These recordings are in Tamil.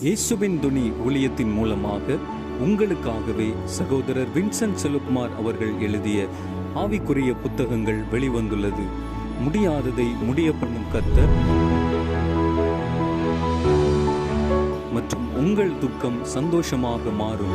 இயேசுவின் துணி ஊழியத்தின் மூலமாக உங்களுக்காகவே சகோதரர் வின்சென்ட் செல்வகுமார் அவர்கள் எழுதிய ஆவிக்குரிய புத்தகங்கள் வெளிவந்துள்ளது. முடியாததை முடிய பண்ணும் கர்த்தர் மற்றும் உங்கள் துக்கம் சந்தோஷமாக மாறும்.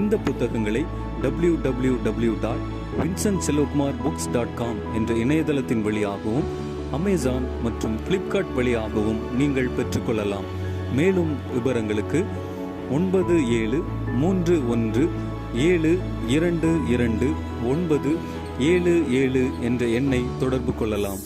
இந்த புத்தகங்களை www.vincentselvakumarbooks.com என்ற இணையதளத்தின் வழியாகவும் அமேசான் மற்றும் பிளிப்கார்ட் வழியாகவும் நீங்கள் பெற்றுக்கொள்ளலாம். மேலும் விவரங்களுக்கு 9731722977 என்ற எண்ணை தொடர்பு கொள்ளலாம்.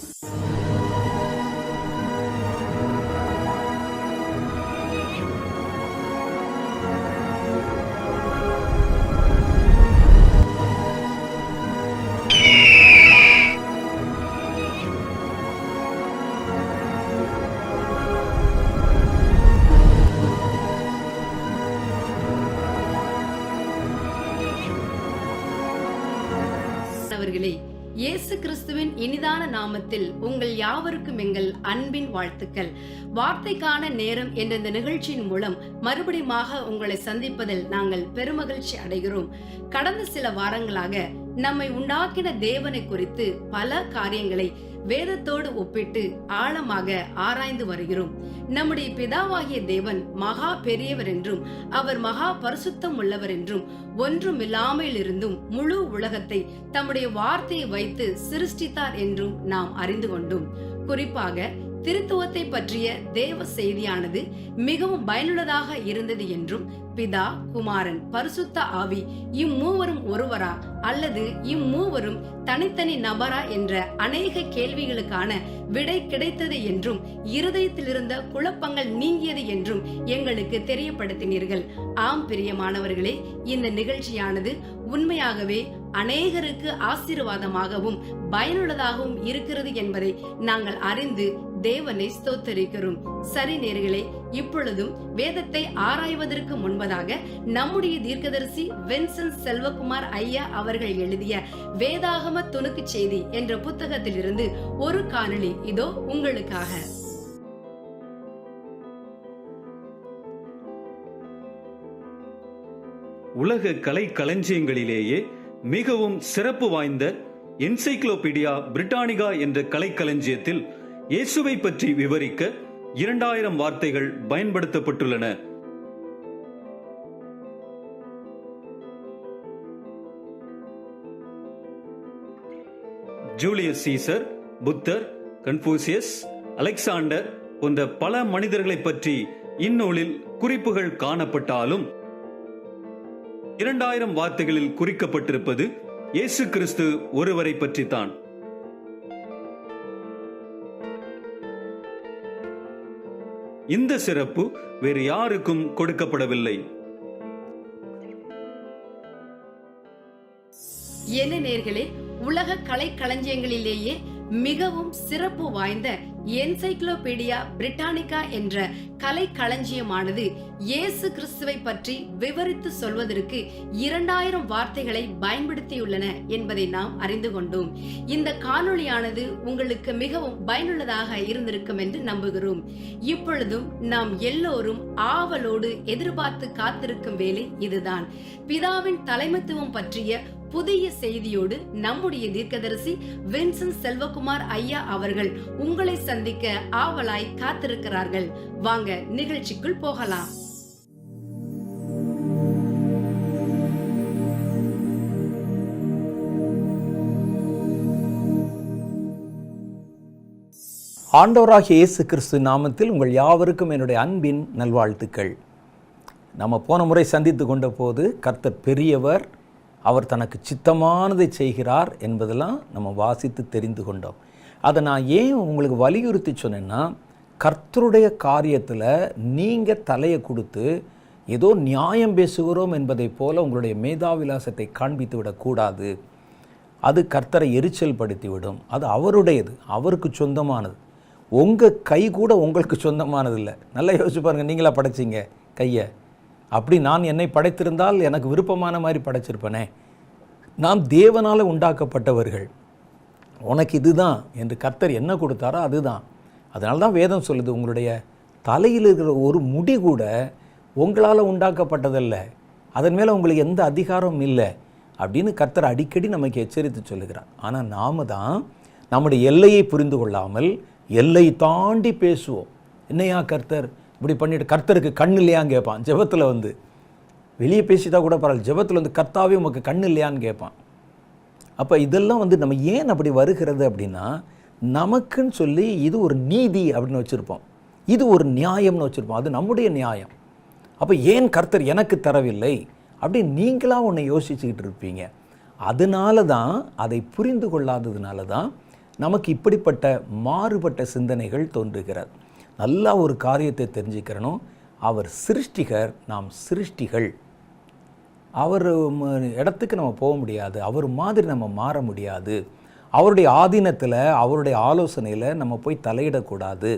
இயேசு கிறிஸ்துவின் இனிதான நாமத்தில் உங்கள் யாவருக்கும் எங்கள் அன்பின் வாழ்த்துக்கள். வார்த்தைக்கான நேரம் என்ற இந்த நிகழ்ச்சியின் மூலம் மறுபடியுமாக உங்களை சந்திப்பதில் நாங்கள் பெருமகிழ்ச்சி அடைகிறோம். கடந்த சில வாரங்களாக நம்மை உண்டாக்கின தேவனை குறித்து பல காரியங்களை வேதத்தோடு ஒப்பிட்டு ஆழமாக ஆராய்ந்து வருகிறோம். நம்முடைய பிதாவாகிய தேவன் மகா பெரியவர் என்றும் அவர் மகா பரிசுத்தம் உள்ளவர் என்றும் ஒன்றுமில்லாமல் இருந்தும் முழு உலகத்தை தம்முடைய வார்த்தையை வைத்து சிருஷ்டித்தார் என்றும் நாம் அறிந்து கொண்டோம். குறிப்பாக திருத்துவத்தை பற்றிய தேவ செய்தியானது மிகவும் பயனுள்ளதாக இருந்தது என்றும் பிதா, குமாரன், பரிசுத்த ஆவி இம்மூவரும் ஒருவரா அல்லது இம்மூவரும் தனித்தனி நபரா என்ற அநேக கேள்விகளுக்கான விடை கிடைத்தது என்றும் இருதயத்தில் இருந்த குழப்பங்கள் நீங்கியது என்றும் எங்களுக்கு தெரியப்படுத்தினீர்கள். ஆம் பிரியமானவர்களே, இந்த நிகழ்ச்சியானது உண்மையாகவே அநேகருக்கு ஆசீர்வாதமாகவும் பயனுள்ளதாகவும் இருக்கிறது என்பதை நாங்கள் அறிந்து தேவனை ஸ்தோத்தரிக்கிறோம். சரி நேயர்களே, இப்பொழுதும் வேதத்தை ஆராய்வதற்கு முன்பதாக நம்முடைய தீர்க்கதரிசி வின்சென்ட் செல்வகுமார் ஐயா அவர்கள் எழுதிய வேதாகம துணுக்கு செய்தி என்ற புத்தகத்திலிருந்து ஒரு காணொளி இதோ உங்களுக்காக. உலக கலை களஞ்சியங்களிலேயே மிகவும் சிறப்பு வாய்ந்த என்சைக்ளோபீடியா பிரிட்டானிகா என்ற கலைக்களஞ்சியத்தில் இயேசுவை பற்றி விவரிக்க 2000 வார்த்தைகள் பயன்படுத்தப்பட்டுள்ளன. ஜூலியஸ் சீசர், புத்தர், கன்பூசியஸ், அலெக்சாண்டர் போன்ற பல மனிதர்களை பற்றி இந்நூலில் குறிப்புகள் காணப்பட்டாலும் 2000 வார்த்தைகளில் குறிக்கப்பட்டிருப்பது இயேசு கிறிஸ்து ஒருவரை பற்றித்தான். இந்த சிறப்பு வேறு யாருக்கும் கொடுக்கப்படவில்லை. என்ன நேயர்களே, உலக கலை களஞ்சியங்களிலேயே மிகவும் சிறப்பு வாய்ந்த என்சைக்ளோபீடியா பிரிட்டானிகா என்ற கலை களஞ்சியமானது இயேசு கிறிஸ்துவை பற்றி விவரித்து சொல்வதற்கு 2000 வார்த்தைகளை பயன்படுத்தியுள்ளன என்பதை நாம் அறிந்து கொண்டோம். இந்த காணொளியானது உங்களுக்கு மிகவும் பயனுள்ளதாக இருந்திருக்கும் என்று நம்புகிறோம். இப்பொழுதும் நாம் எல்லோரும் ஆவலோடு எதிர்பார்த்து காத்திருக்கும் வேலை இதுதான். பிதாவின் தலைமைத்துவம் பற்றிய புதிய செய்தியோடு நம்முடைய தீர்க்கதரிசி வின்சென்ட் செல்வகுமார் ஐயா அவர்கள் உங்களை சந்திக்க ஆவலாய் காத்திருக்கிறார்கள். வாங்க நிகழ்ச்சிக்குள் போகலாம். ஆண்டவராகிய இயேசு கிறிஸ்து நாமத்தில் உங்கள் யாவருக்கும் என்னுடைய அன்பின் நல்வாழ்த்துக்கள். நம்ம போன முறை சந்தித்து கொண்ட போது கர்த்தர் பெரியவர், அவர் தனக்கு சித்தமானதை செய்கிறார் என்பதெல்லாம் நம்ம வாசித்து தெரிந்து கொண்டோம். அதை நான் ஏன் உங்களுக்கு வலியுறுத்தி சொன்னேன்னா, கர்த்தருடைய காரியத்தில் நீங்கள் தலையை கொடுத்து ஏதோ நியாயம் பேசுகிறோம் என்பதை போல உங்களுடைய மேதாவிலாசத்தை காண்பித்து விடக்கூடாது. அது கர்த்தரை எரிச்சல் படுத்திவிடும். அது அவருடையது, அவருக்கு சொந்தமானது. உங்கள் கை கூட உங்களுக்கு சொந்தமானது இல்லை. நல்லா யோசிச்சு பாருங்கள், நீங்களா படைச்சிங்க கையை? அப்படி நான் என்னை படைத்திருந்தால் எனக்கு விருப்பமான மாதிரி படைச்சிருப்பேனே. நாம் தேவனால் உண்டாக்கப்பட்டவர்கள். உனக்கு இதுதான் என்று கர்த்தர் என்ன கொடுத்தாரோ அதுதான். அதனால தான் வேதம் சொல்லுது, உங்களுடைய தலையில் இருக்கிற ஒரு முடி கூட உங்களால் உண்டாக்கப்பட்டதல்ல, அதன் மேலே உங்களுக்கு எந்த அதிகாரமும் இல்லை அப்படின்னு கர்த்தர் அடிக்கடி நமக்கு எச்சரித்து சொல்லுகிறார். ஆனால் நாம் தான் நம்முடைய எல்லையை புரிந்து கொள்ளாமல் எல்லை தாண்டி பேசுவோம். என்னையா கர்த்தர் இப்படி பண்ணிட்டு, கர்த்தருக்கு கண் இல்லையான்னு கேட்பான். ஜெபத்தில் வந்து வெளியே பேசிட்டா கூட பரவாயில்ல, ஜெபத்தில் வந்து கர்த்தாவே உமக்கு கண் இல்லையான்னு கேட்பான். அப்போ இதெல்லாம் வந்து நம்ம ஏன் அப்படி வருகிறது அப்படின்னா, நமக்குன்னு சொல்லி இது ஒரு நீதி அப்படின்னு வச்சுருப்போம், இது ஒரு நியாயம்னு வச்சுருப்போம். அது நம்முடைய நியாயம். அப்போ ஏன் கர்த்தர் எனக்கு தரவில்லை அப்படின்னு நீங்களாக ஒன்று யோசிச்சுக்கிட்டு இருப்பீங்க. அதனால தான், அதை புரிந்து கொள்ளாததுனால தான் நமக்கு இப்படிப்பட்ட மாறுபட்ட சிந்தனைகள் தோன்றுகிறது. நல்லா ஒரு காரியத்தை தெரிஞ்சுக்கிறணும், அவர் சிருஷ்டிகர், நாம் சிருஷ்டிகள். அவர் இடத்துக்கு நம்ம போக முடியாது, அவர் மாதிரி நம்ம மாற முடியாது. அவருடைய ஆதீனத்தில், அவருடைய ஆலோசனையில் நம்ம போய் தலையிடக்கூடாது.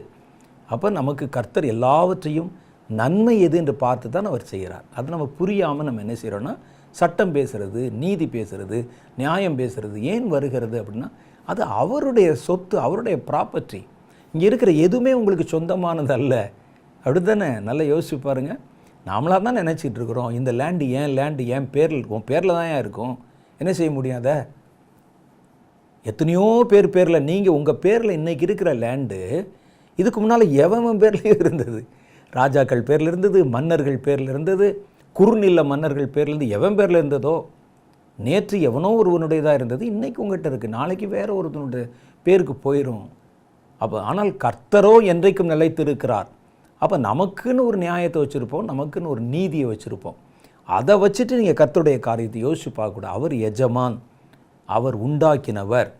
அப்போ நமக்கு கர்த்தர் எல்லாவற்றையும் நன்மை எது என்று பார்த்து தான் அவர் செய்கிறார். அது நம்ம புரியாமல் நம்ம என்ன செய்கிறோன்னா, சட்டம் பேசுகிறது, நீதி பேசுகிறது, நியாயம் பேசுகிறது ஏன் வருகிறது அப்படின்னா, அது அவருடைய சொத்து, அவருடைய ப்ராப்பர்ட்டி. இங்கே இருக்கிற எதுவுமே உங்களுக்கு சொந்தமானது அல்ல. அப்படி தானே? நல்லா யோசிச்சு பாருங்கள். நாமளாக தான் நினச்சிட்டு இருக்கிறோம், இந்த லேண்டு ஏன் பேரில் இருக்கும், பேரில் தான் இருக்கும், என்ன செய்ய முடியாத? எத்தனையோ பேரில், நீங்கள் உங்கள் பேரில் இன்றைக்கி இருக்கிற லேண்டு இதுக்கு முன்னால் எவன் பேர்லேயும் இருந்தது. ராஜாக்கள் பேரில் இருந்தது, மன்னர்கள் பேரில் இருந்தது, குறுநில மன்னர்கள் பேரில் இருந்து எவன் பேரில் இருந்ததோ. நேற்று எவனோ ஒருவனுடையதாக இருந்தது, இன்றைக்கி உங்கள்கிட்ட இருக்குது, நாளைக்கு வேறு ஒருவனுடைய பேருக்கு போயிடும். அப்போ ஆனால் கர்த்தரோ என்றைக்கும் நிலைத்திருக்கிறார். அப்போ நமக்குன்னு ஒரு நியாயத்தை வச்சுருப்போம், நமக்குன்னு ஒரு நீதியை வச்சுருப்போம். அதை வச்சுட்டு நீங்கள் கர்த்தருடைய காரியத்தை யோசிச்சு பார்க்கக்கூடாது. அவர் எஜமான், அவர் உண்டாக்கினவர்,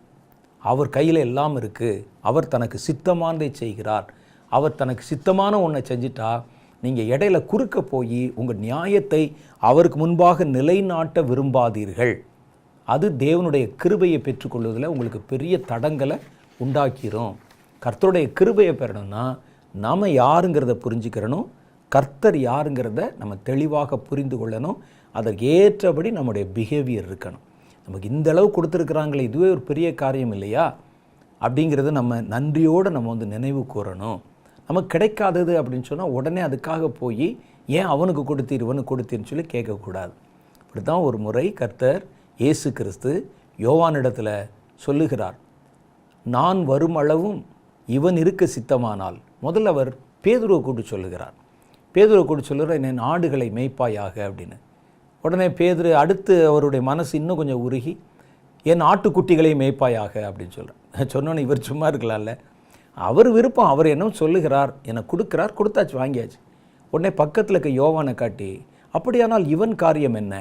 அவர் கையில் எல்லாம் இருக்குது, அவர் தனக்கு சித்தமானதை செய்கிறார். அவர் தனக்கு சித்தமான ஒன்றை செஞ்சிட்டா நீங்கள் இடையில குறுக்க போய் உங்கள் நியாயத்தை அவருக்கு முன்பாக நிலைநாட்ட விரும்பாதீர்கள். அது தேவனுடைய கிருபையை பெற்றுக்கொள்வதில் உங்களுக்கு பெரிய தடங்களை உண்டாக்கிரும். கர்த்தருடைய கிருபையை பெறணும்னா நாம் யாருங்கிறத புரிஞ்சுக்கிறணும், கர்த்தர் யாருங்கிறத நம்ம தெளிவாக புரிந்து கொள்ளணும். அதற்கு ஏற்றபடி நம்முடைய பிஹேவியர் இருக்கணும். நமக்கு இந்த அளவு கொடுத்துருக்குறாங்களே, இதுவே ஒரு பெரிய காரியம் இல்லையா அப்படிங்கிறத நம்ம நன்றியோடு நம்ம வந்து நினைவு கூறணும். நமக்கு கிடைக்காதது அப்படின்னு சொன்னால் உடனே அதுக்காக போய் ஏன் அவனுக்கு கொடுத்தீர் இவனுக்கு கொடுத்தீர்னு சொல்லி கேட்கக்கூடாது. இப்படி தான் ஒரு முறை கர்த்தர் இயேசு கிறிஸ்து யோவானிடத்தில் சொல்லுகிறார், நான் வரும் அளவும் இவன் இருக்க சித்தமானால். முதல்ல அவர் பேதுருவை கூப்பிட்டு சொல்லுகிறார். பேதுருவை கூப்பிட்டு சொல்லுகிறார், என் ஆடுகளை மேய்ப்பாயாக அப்படின்னு. உடனே பேதுரு அடுத்து அவருடைய மனசு இன்னும் கொஞ்சம் உருகி, என் ஆட்டுக்குட்டிகளை மேய்ப்பாயாக அப்படின்னு சொல்கிறார். சொன்னோன்னே இவர் சும்மா இருக்கலாம்ல, அவர் விருப்பம், அவர் என்ன சொல்லுகிறார், எனக்கு கொடுக்குறார், கொடுத்தாச்சு, வாங்கியாச்சு. உடனே பக்கத்தில் இருக்க யோவானை காட்டி, அப்படியானால் இவன் காரியம் என்ன,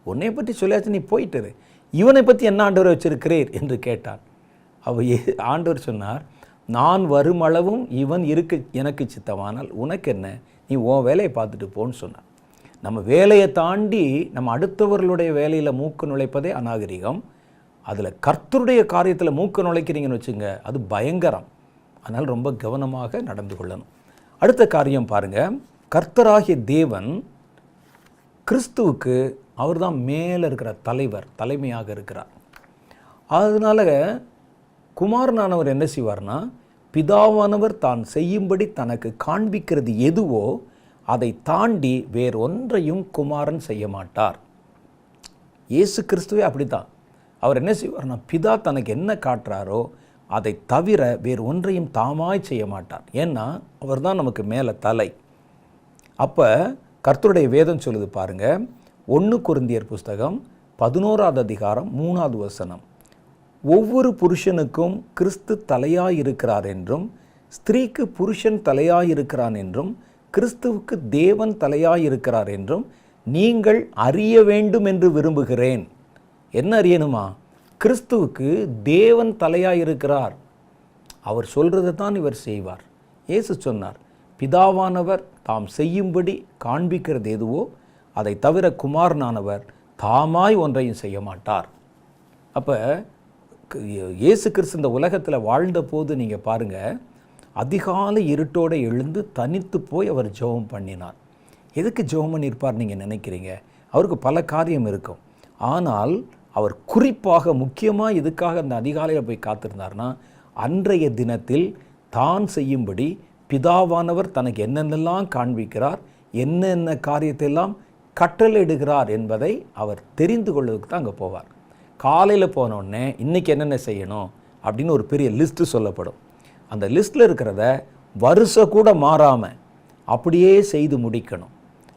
உன்னை பற்றி சொல்லியாச்சு, நீ போயிட்டு இவனை பற்றி என்ன ஆண்டவரை வச்சிருக்கிறீர் என்று கேட்டான். ஆண்டவர் சொன்னார், நான் வருமளவும் இவன் இருக்க எனக்கு சித்தமானால் உனக்கு என்ன, நீ உன் வேலையை பார்த்துட்டு போன்னு சொன்னார். நம்ம வேலையை தாண்டி நம்ம அடுத்தவர்களுடைய வேலையில் மூக்கு நுழைப்பதே அநாகரிகம். அதில் கர்த்தருடைய காரியத்தில் மூக்கு நுழைக்கிறீங்கன்னு வச்சுங்க, அது பயங்கரம். அதனால் ரொம்ப கவனமாக நடந்து கொள்ளணும். அடுத்த காரியம் பாருங்கள், கர்த்தராகிய தேவன் கிறிஸ்துவுக்கு அவர் தான் மேலே இருக்கிற தலைவர், தலைமையாக இருக்கிறார். அதனால் குமாரனானவர் என்ன செய்வார்னா, பிதாவானவர் தான் செய்யும்படி தனக்கு காண்பிக்கிறது எதுவோ அதை தாண்டி வேறொன்றையும் குமாரன் செய்ய மாட்டார். இயேசு கிறிஸ்துவே அப்படி தான். அவர் என்ன செய்வார்னா, பிதா தனக்கு என்ன காட்டுறாரோ அதை தவிர வேறு ஒன்றையும் தாமாய் செய்ய மாட்டார். ஏன்னா அவர் தான் நமக்கு மேலே தலை. அப்போ கர்த்தருடைய வேதம் சொல்லுது பாருங்கள், 1 கொரிந்தியர் புஸ்தகம் 11வது அதிகாரம் 3வது வசனம், ஒவ்வொரு புருஷனுக்கும் கிறிஸ்து தலையாயிருக்கிறார் என்றும் ஸ்திரீக்கு புருஷன் தலையாயிருக்கிறான் என்றும் கிறிஸ்துவுக்கு தேவன் தலையாயிருக்கிறார் என்றும் நீங்கள் அறிய வேண்டும் என்று விரும்புகிறேன். என்ன அறியணுமா? கிறிஸ்துவுக்கு தேவன் தலையாக இருக்கிறார். அவர் சொல்கிறத தான் இவர் செய்வார். இயேசு சொன்னார், பிதாவானவர் தாம் செய்யும்படி காண்பிக்கிறது எதுவோ அதை தவிர குமாரனானவர் தாமாய் ஒன்றையும் செய்ய மாட்டார். அப்போ இயேசு கிறிஸ்து இந்த உலகத்தில் வாழ்ந்த போது நீங்கள் பாருங்கள், அதிகாலை இருட்டோடு எழுந்து தனித்து போய் அவர் ஜெபம் பண்ணினார். எதுக்கு ஜெபம் பண்ணியிருப்பார் நீங்கள் நினைக்கிறீங்க? அவருக்கு பல காரியம் இருக்கும். ஆனால் அவர் குறிப்பாக முக்கியமாக இதுக்காக அந்த அதிகாலையில் போய் காத்திருந்தார்னா, அன்றைய தினத்தில் தான் செய்யும்படி பிதாவானவர் தனக்கு என்னென்னலாம் காண்பிக்கிறார், என்னென்ன காரியத்தையெல்லாம் கட்டளையிடுகிறார் என்பதை அவர் தெரிந்து கொள்வதற்கு தான் அங்கே போவார். காலையில் போனோடனே இன்றைக்கி என்னென்ன செய்யணும் அப்படின்னு ஒரு பெரிய லிஸ்ட்டு சொல்லப்படும். அந்த லிஸ்ட்டில் இருக்கிறத வருஷம் கூட மாறாமல் அப்படியே செய்து முடிக்கணும்.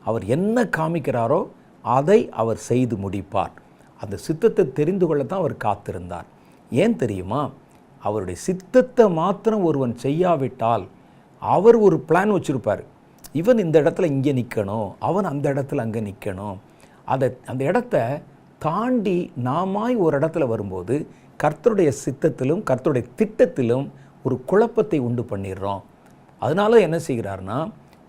அவர் என்ன காமிக்கிறாரோ அதை அவர் செய்து முடிப்பார். அந்த சித்தத்தை தெரிந்து கொள்ளத்தான் அவர் காத்திருந்தார். ஏன் தெரியுமா? அவருடைய சித்தத்தை மாத்திரம் ஒருவன் செய்யாவிட்டால் அவர் ஒரு பிளான் வச்சுருப்பார். இவன் இந்த இடத்துல இங்கே நிற்கணும், அவன் அந்த இடத்துல அங்கே நிற்கணும். அந்த இடத்த தாண்டி நாமாய் ஒரு இடத்துல வரும்போது கர்த்தருடைய சித்தத்திலும் கர்த்தருடைய திட்டத்திலும் ஒரு குழப்பத்தை உண்டு பண்ணிடுறோம். அதனால என்ன செய்கிறார்னா,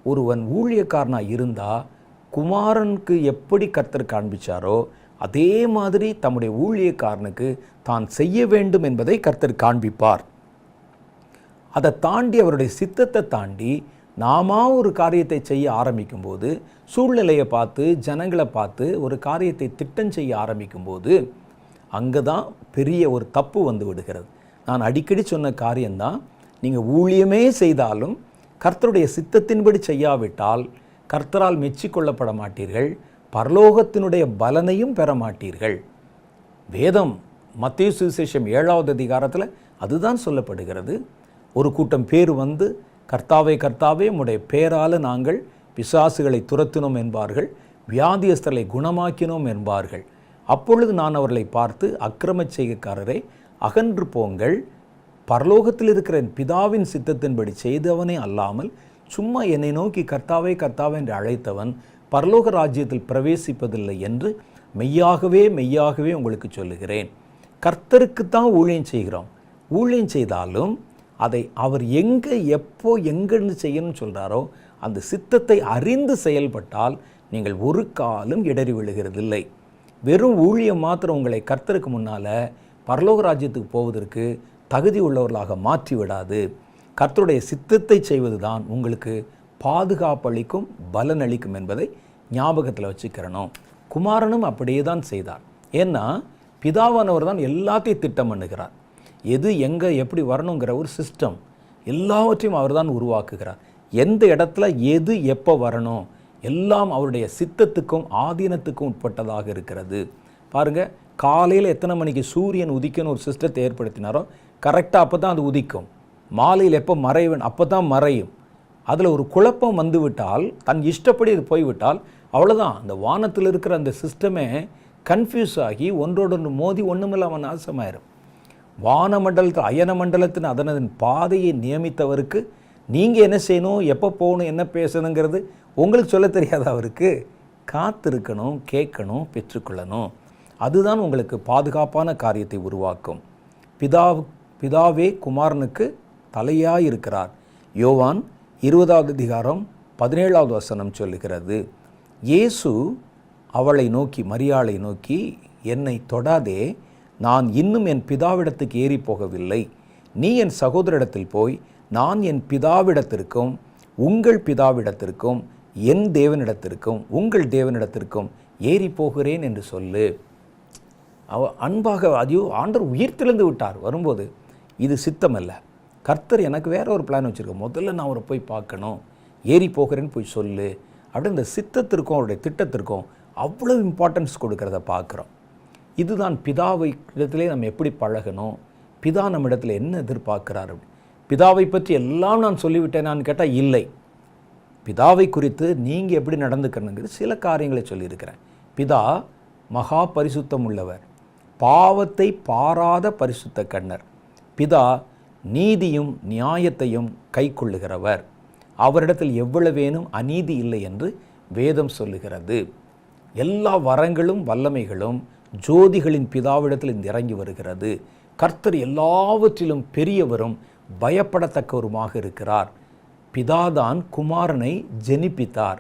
ஒருவன் ஊழியக்காரனாக இருந்தால் குமாரனுக்கு எப்படி கர்த்தர் காண்பிச்சாரோ அதே மாதிரி தம்முடைய ஊழியக்காரனுக்கு தான் செய்ய வேண்டும் என்பதை கர்த்தர் காண்பிப்பார். அதை தாண்டி அவருடைய சித்தத்தை தாண்டி நாம ஒரு காரியத்தை செய்ய ஆரம்பிக்கும்போது, சூழ்நிலையை பார்த்து ஜனங்களை பார்த்து ஒரு காரியத்தை திட்டம் செய்ய ஆரம்பிக்கும்போது அங்கே தான் பெரிய ஒரு தப்பு வந்து விடுகிறது. நான் அடிக்கடி சொன்ன காரியம்தான், நீங்கள் ஊழியமே செய்தாலும் கர்த்தருடைய சித்தத்தின்படி செய்யாவிட்டால் கர்த்தரால் மெச்சிக்கொள்ளப்பட மாட்டீர்கள், பரலோகத்தினுடைய பலனையும் பெற மாட்டீர்கள். வேதம் மத்தேயு சுவிசேஷம் 7வது அதிகாரத்தில் அதுதான் சொல்லப்படுகிறது. ஒரு கூட்டம் பேர் வந்து, கர்த்தாவே கர்த்தாவே உம்முடைய பேரால் நாங்கள் பிசாசுகளை துரத்தினோம் என்பார்கள், வியாதியஸ்தரை குணமாக்கினோம் என்பார்கள். அப்பொழுது நான் அவர்களை பார்த்து, அக்கிரம செய்கைக்காரரை அகன்று போங்கள், பரலோகத்தில் இருக்கிற என் பிதாவின் சித்தத்தின்படி செய்தவனே அல்லாமல் சும்மா என்னை நோக்கி கர்த்தாவே கர்த்தாவே என்று அழைத்தவன் பரலோக ராஜ்யத்தில் பிரவேசிப்பதில்லை என்று மெய்யாகவே மெய்யாகவே உங்களுக்கு சொல்லுகிறேன். கர்த்தருக்கு தான் ஊழியம் செய்கிறோம். ஊழியம் செய்தாலும் அதை அவர் எங்கே எப்போ எங்கன்னு செய்யணும்னு சொல்கிறாரோ அந்த சித்தத்தை அறிந்து செயல்பட்டால் நீங்கள் ஒரு காலம் இடறி விழுகிறதில்லை. வெறும் ஊழியம் மாத்திரம் உங்களை கர்த்தருக்கு முன்னால் பரலோக ராஜ்யத்துக்கு போவதற்கு தகுதி உள்ளவர்களாக மாற்றி விடாது. கர்த்தருடைய சித்தத்தை செய்வது தான் உங்களுக்கு பாதுகாப்பளிக்கும் பலனளிக்கும் என்பதை ஞாபகத்தில் வச்சுக்கிறணும். குமாரனும் அப்படியே தான் செய்தார். ஏன்னா பிதாவானவர் தான் எல்லாத்தையும் திட்டம் பண்ணுகிறார். எது எங்கே எப்படி வரணுங்கிற ஒரு சிஸ்டம் எல்லாவற்றையும் அவர் தான் உருவாக்குகிறார். எந்த இடத்துல எது எப்போ வரணும் எல்லாம் அவருடைய சித்தத்துக்கும் ஆதீனத்துக்கும் உட்பட்டதாக இருக்கிறது. பாருங்கள், காலையில் எத்தனை மணிக்கு சூரியன் உதிக்கணும் ஒரு சிஸ்டத்தை ஏற்படுத்தினாரோ கரெக்டாக அப்போ தான் அது உதிக்கும். மாலையில் எப்போ மறைவன் அப்போ தான் மறையும். அதில் ஒரு குழப்பம் வந்துவிட்டால், தன் இஷ்டப்படி இது போய்விட்டால் அவ்வளோதான். அந்த வானத்தில் இருக்கிற அந்த சிஸ்டமே கன்ஃபியூஸ் ஆகி ஒன்றோடொன்று மோதி ஒன்றுமில்லாமல் நாசமாயிரும். வானமண்டலத்தில் அயன மண்டலத்தின் அதனதன் பாதையை நியமித்தவருக்கு நீங்கள் என்ன செய்யணும், எப்போ போகணும், என்ன பேசணுங்கிறது உங்களுக்கு சொல்ல தெரியாத அவருக்கு காத்திருக்கணும், கேட்கணும், பெற்றுக்கொள்ளணும். அதுதான் உங்களுக்கு பாதுகாப்பான காரியத்தை உருவாக்கும். பிதாவே குமாரனுக்கு தலையாயிருக்கிறார். யோவான் 20வது அதிகாரம் 17வது வசனம் சொல்லுகிறது. இயேசு அவளை நோக்கி, மரியாளை நோக்கி, என்னை தொடாதே, நான் இன்னும் என் பிதாவிடத்துக்கு ஏறி போகவில்லை. நீ என் சகோதரிடத்தில் போய், நான் என் பிதாவிடத்திற்கும் உங்கள் பிதாவிடத்திற்கும் என் தேவனிடத்திற்கும் உங்கள் தேவனிடத்திற்கும் ஏறி போகிறேன் என்று சொல்லு. அன்பாக ஐயோ ஆண்டவர் உயிர்த்தெழுந்து விட்டார் வரும்போது, இது சித்தமல்ல, கர்த்தர் எனக்கு வேற ஒரு பிளான் வச்சுருக்கேன், முதல்ல நான் அவரை போய் பார்க்கணும், ஏறி போகிறேன்னு போய் சொல்லு அப்படின்னு இந்த சித்தத்திற்கும் அவருடைய திட்டத்திற்கும் அவ்வளோ இம்பார்ட்டன்ஸ் கொடுக்கறத பார்க்குறோம். இதுதான் பிதாவை இடத்திலே நம்ம எப்படி பழகணும், பிதா நம்ம இடத்துல என்ன எதிர்பார்க்குறாரு. பிதாவை பற்றி எல்லாம் நான் சொல்லிவிட்டேனான்னு கேட்டால் இல்லை. பிதாவை குறித்து நீங்கள் எப்படி நடந்துக்கணுங்கிறது சில காரியங்களை சொல்லியிருக்கிறேன். பிதா மகா பரிசுத்தம் உள்ளவர், பாவத்தை பாராத பரிசுத்த கண்ணர். பிதா நீதியும் நியாயத்தையும் கை கொள்ளுகிறவர். அவரிடத்தில் எவ்வளவேனும் அநீதி இல்லை என்று வேதம் சொல்லுகிறது. எல்லா வரங்களும் வல்லமைகளும் ஜோதிகளின் பிதாவிடத்தில் இருந்து இறங்கி வருகிறது. கர்த்தர் எல்லாவற்றிலும் பெரியவரும் பயப்படத்தக்கவருமாக இருக்கிறார். பிதாதான் குமாரனை ஜெனிப்பித்தார்.